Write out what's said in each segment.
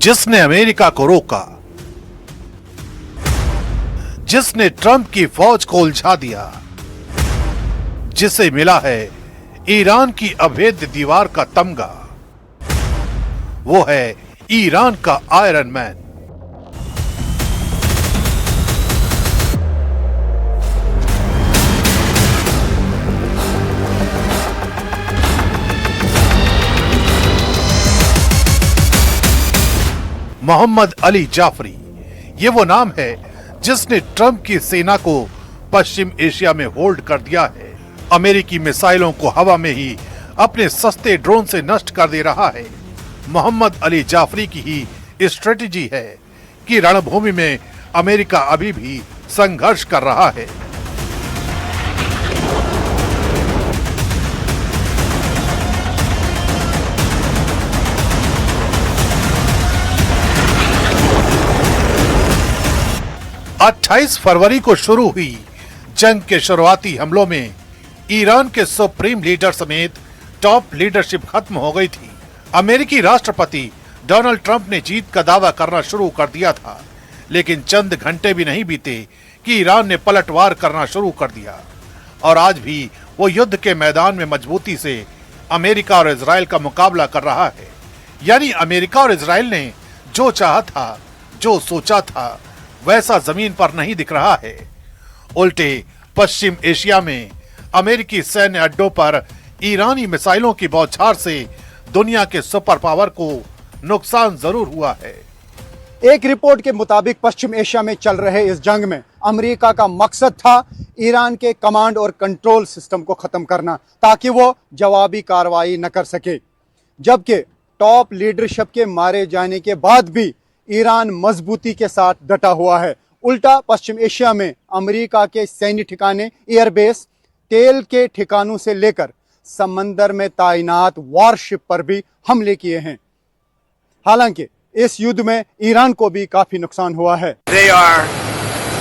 जिसने अमेरिका को रोका, जिसने ट्रंप की फौज को उलझा दिया, जिसे मिला है ईरान की अभेद्य दीवार का तमगा, वो है ईरान का iron man. Mohammad Ali Jafri, ये वो नाम है जिसने ट्रंप की सेना को पश्चिम एशिया में होल्ड कर दिया है। अमेरिकी मिसाइलों को हवा में ही अपने सस्ते ड्रोन से नष्ट कर दे रहा है। मोहम्मद अली जाफरी की ही स्ट्रेटेजी है कि रणभूमि में अमेरिका अभी भी संघर्ष कर रहा है। अट्ठाईस फरवरी को शुरू हुई जंग के शुरुआती हमलों में ईरान के सुप्रीम लीडर समेत टॉप लीडरशिप खत्म हो गई थी। अमेरिकी राष्ट्रपति डोनाल्ड ट्रंप ने जीत का दावा करना शुरू कर दिया था, लेकिन चंद घंटे भी नहीं बीते कि ईरान ने पलटवार करना शुरू कर दिया और आज भी वो युद्ध के मैदान में मजबूती से अमेरिका और इजराइल का मुकाबला कर रहा है। यानी अमेरिका और इजराइल ने जो चाहा था, जो सोचा था, वैसा जमीन पर नहीं दिख रहा है। उल्टे पश्चिम एशिया में अमेरिकी सैन्य अड्डों पर ईरानी मिसाइलों की बौछार से दुनिया के सुपर पावर को नुकसान जरूर हुआ है। एक रिपोर्ट के मुताबिक पश्चिम एशिया में चल रहे इस जंग में अमेरिका का मकसद था ईरान के कमांड और कंट्रोल सिस्टम को खत्म करना, ताकि वो जवाबी कार्रवाई न कर सके। जबकि टॉप लीडरशिप के मारे जाने के बाद भी ईरान मजबूती के साथ डटा हुआ है। उल्टा पश्चिम एशिया में अमेरिका के सैन्य ठिकाने, एयरबेस, तेल के ठिकानों से लेकर समंदर में तैनात वॉरशिप पर भी हमले किए हैं। हालांकि इस युद्ध में ईरान को भी काफी नुकसान हुआ है। They are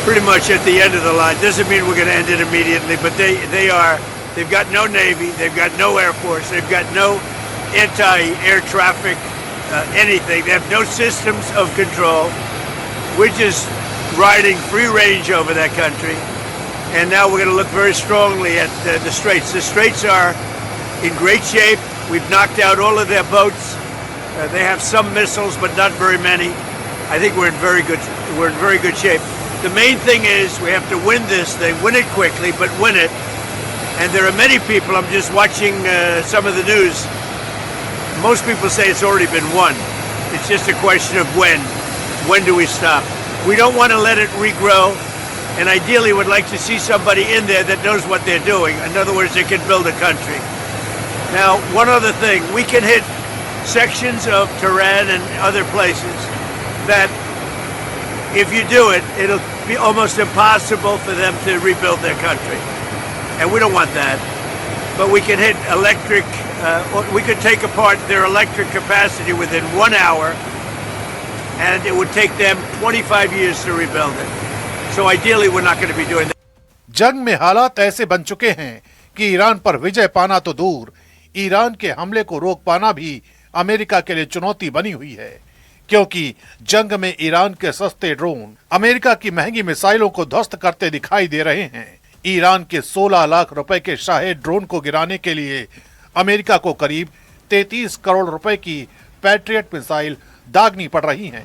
pretty much at the end of the line. Doesn't mean we're going to end it immediately, but they've got no navy, they've got no air force, they've got no anti-air traffic. Anything. They have no systems of control. We're just riding free range over that country. And now we're going to look very strongly at the Straits. The Straits are in great shape. We've knocked out all of their boats. They have some missiles, but not very many. I think we're in very good shape. The main thing is we have to win this thing, win it quickly, but win it. And there are many people, I'm just watching some of the news. Most people say it's already been won. It's just a question of when. When do we stop? We don't want to let it regrow, and ideally would like to see somebody in there that knows what they're doing. In other words, they can build a country. Now, one other thing, we can hit sections of Tehran and other places that if you do it, it'll be almost impossible for them to rebuild their country. And we don't want that. But we can hit we could take apart their electric capacity within 1 hour, and it would take them 25 years to rebuild it. So ideally, we're not going to be doing that. जंग में हालात ऐसे बन चुके हैं कि Iran पर विजय पाना तो दूर, ईरान के हमले को रोक पाना भी अमेरिका के लिए चुनौती बनी हुई है, क्योंकि जंग में ईरान के सस्ते ड्रोन अमेरिका की महंगी मिसाइलों को ध्वस्त करते दिखाई दे रहे हैं। ईरान के 16 लाख रुपए के शाहेद ड्रोन को गिराने के लिए अमेरिका को करीब 33 करोड़ रुपए की पैट्रियट मिसाइल दागनी पड़ रही हैं।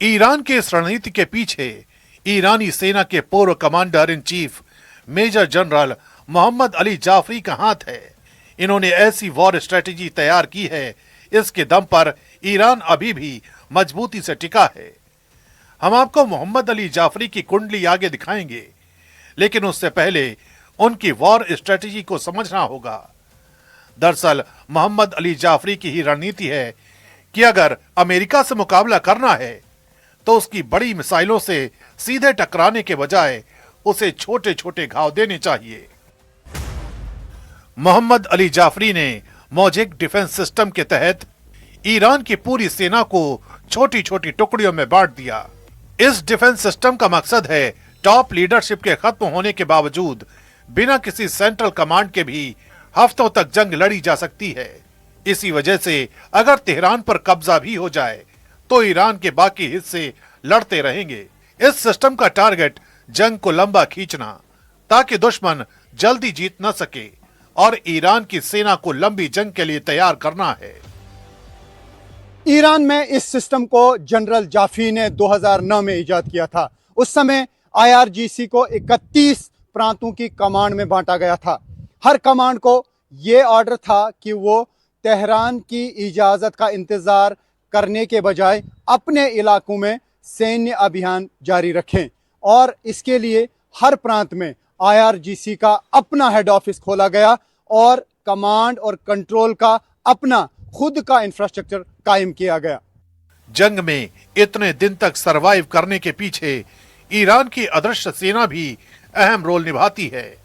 ईरान के इस रणनीति के पीछे ईरानी सेना के पूर्व commander in chief major general Mohammad Ali Jafari का हाथ है। इन्होंने ऐसी वॉर स्ट्रेटेजी तैयार की है, इसके दम पर ईरान अभी भी मजबूती से टिका है। हम आपको मोहम्मद अली जाफरी की कुंडली आगे दिखाएंगे, लेकिन उससे पहले उनकी वॉर स्ट्रेटेजी को समझना होगा। दरअसल मोहम्मद अली जाफरी की ही रणनीति है कि अगर अमेरिका से मुकाबला करना है तो उसकी बड़ी मिसाइलों से सीधे टकराने के बजाय उसे छोटे छोटे घाव देने चाहिए। मोहम्मद अली जाफरी ने मौजिक डिफेंस सिस्टम के तहत ईरान की पूरी सेना को छोटी छोटी टुकड़ियों में बांट दिया। इस डिफेंस सिस्टम का मकसद है टॉप लीडरशिप के खत्म होने के बावजूद बिना किसी सेंट्रल कमांड के भी हफ्तों तक जंग लड़ी जा सकती है। इसी वजह से अगर तेहरान पर कब्जा भी हो जाए तो ईरान के बाकी हिस्से लड़ते रहेंगे। इस सिस्टम का टारगेट जंग को लंबा खींचना, ताकि दुश्मन जल्दी जीत न सके और ईरान की सेना को लंबी जंग के लिए तैयार करना है। ईरान में इस सिस्टम को जनरल जाफरी ने 2009 में इजाद किया था। उस समय IRGC को 31 प्रांतों की कमांड में बांटा गया था। हर कमांड को यह ऑर्डर था कि वो तेहरान की इजाजत का इंतजार करने के बजाय अपने इलाकों में सैन्य अभियान जारी रखें, और इसके लिए हर प्रांत में IRGC का अपना हेड ऑफिस खोला गया और कमांड और कंट्रोल का अपना खुद का इंफ्रास्ट्रक्चर कायम किया गया। जंग में इतने दिन तक सरवाइव करने के पीछे ईरान की अदृश्य सेना भी अहम रोल निभाती है,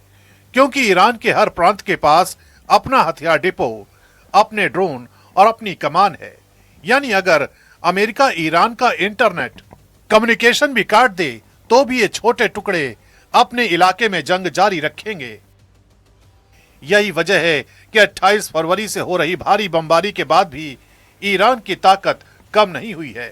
क्योंकि ईरान के हर प्रांत के पास अपना हथियार डिपो, अपने ड्रोन और अपनी कमान है। यानी अगर अमेरिका ईरान का इंटरनेट कम्युनिकेशन भी काट दे तो भी ये छोटे टुकड़े अपने इलाके में जंग जारी रखेंगे। यही वजह है कि 28 फरवरी से हो रही भारी बमबारी के बाद भी ईरान की ताकत कम नहीं हुई है।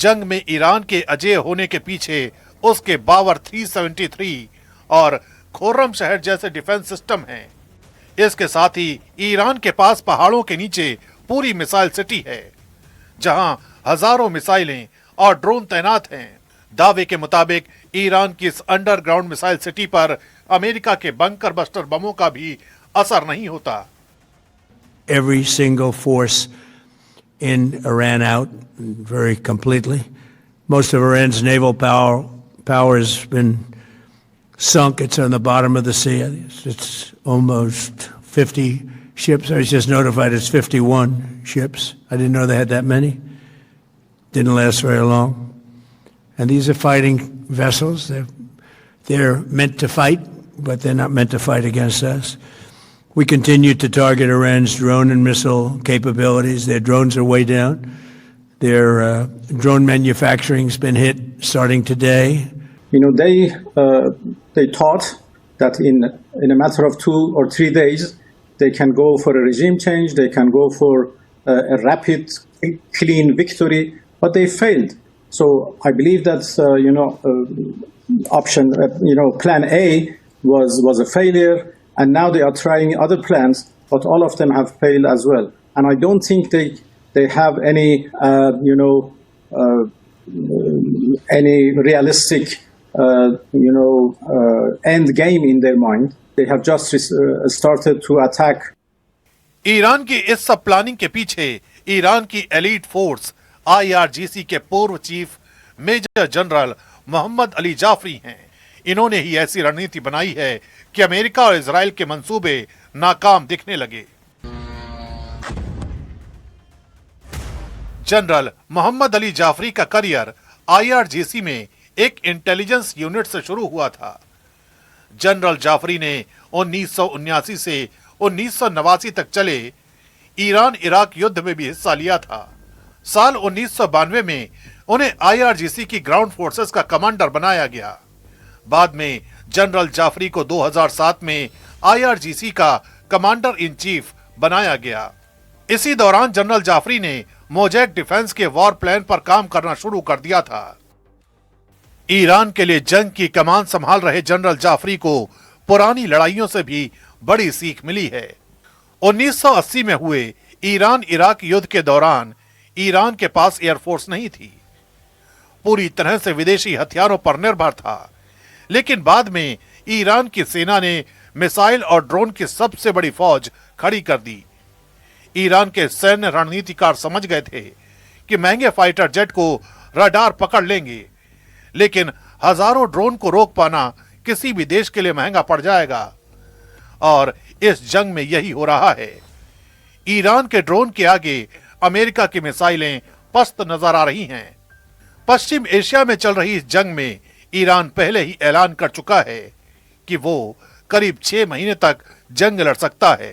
जंग में ईरान के अजेय होने के पीछे उसके बावर 373 और खुर्रम शहर जैसे डिफेंस सिस्टम हैं। इसके साथ ही ईरान के पास पहाड़ों के नीचे पूरी मिसाइल सिटी है, जहां हजारों मिसाइलें और ड्रोन तैनात हैं। दावे के मुताबिक ईरान की इस अंडरग्राउंड मिसाइल सिटी पर अमेरिका के बंकर बस्टर बमों का भी असर नहीं होता। Every single force in Iran out very completely. Most of Iran's naval power has been sunk. It's on the bottom of the sea. It's almost 50 ships. I was just notified it's 51 ships. I didn't know they had that many. Didn't last very long. And these are fighting vessels. They're meant to fight, but they're not meant to fight against us. We continue to target Iran's drone and missile capabilities. Their drones are way down. Their drone manufacturing's been hit starting today. You know, they thought that in a matter of 2 or 3 days, they can go for a regime change, they can go for a rapid, clean victory, but they failed. So I believe that plan A was a failure, and now they are trying other plans, but all of them have failed as well. And I don't think they have any realistic end game in their mind. They have just started to attack. Iran की इस सब planning के पीछे Iran की elite force IRGC के पूर्व chief major general Mohammad Ali Jafari हैं। इन्होंने ही ऐसी रणनीति बनाई है कि अमेरिका और इजराइल के मंसूबे नाकाम दिखने लगे। जनरल मोहम्मद अली जाफरी का करियर IRGC में एक इंटेलिजेंस यूनिट से शुरू हुआ था। जनरल जाफरी ने 1979 से 1989 तक चले ईरान इराक युद्ध में भी हिस्सा लिया था। साल 1992 में उन्हें IRGC की ग्राउंड फोर्सेस का कमांडर बनाया गया। बाद में जनरल जाफरी को 2007 में IRGC का कमांडर इन चीफ बनाया गया। इसी दौरान जनरल जाफरी ने मोजैक डिफेंस के वॉर प्लान पर काम करना शुरू कर दिया था। ईरान के लिए जंग की कमान संभाल रहे जनरल जाफरी को पुरानी लड़ाइयों से भी बड़ी सीख मिली है। 1980 में हुए ईरान इराक युद्ध के दौरान ईरान के पास एयरफोर्स नहीं थी, पूरी तरह से विदेशी हथियारों पर निर्भर था। लेकिन बाद में ईरान की सेना ने मिसाइल और ड्रोन की सबसे बड़ी फौज खड़ी कर दी। ईरान के सैन्य रणनीतिकार समझ गए थे कि महंगे फाइटर जेट को रडार पकड़ लेंगे, लेकिन हजारों ड्रोन को रोक पाना किसी भी देश के लिए महंगा पड़ जाएगा। और इस जंग में यही हो रहा है। ईरान के ड्रोन के आगे अमेरिका की मिसाइलें पस्त नजर आ रही हैं। पश्चिम एशिया में चल रही इस जंग में ईरान पहले ही ऐलान कर चुका है कि वो करीब 6 महीने तक जंग लड़ सकता है।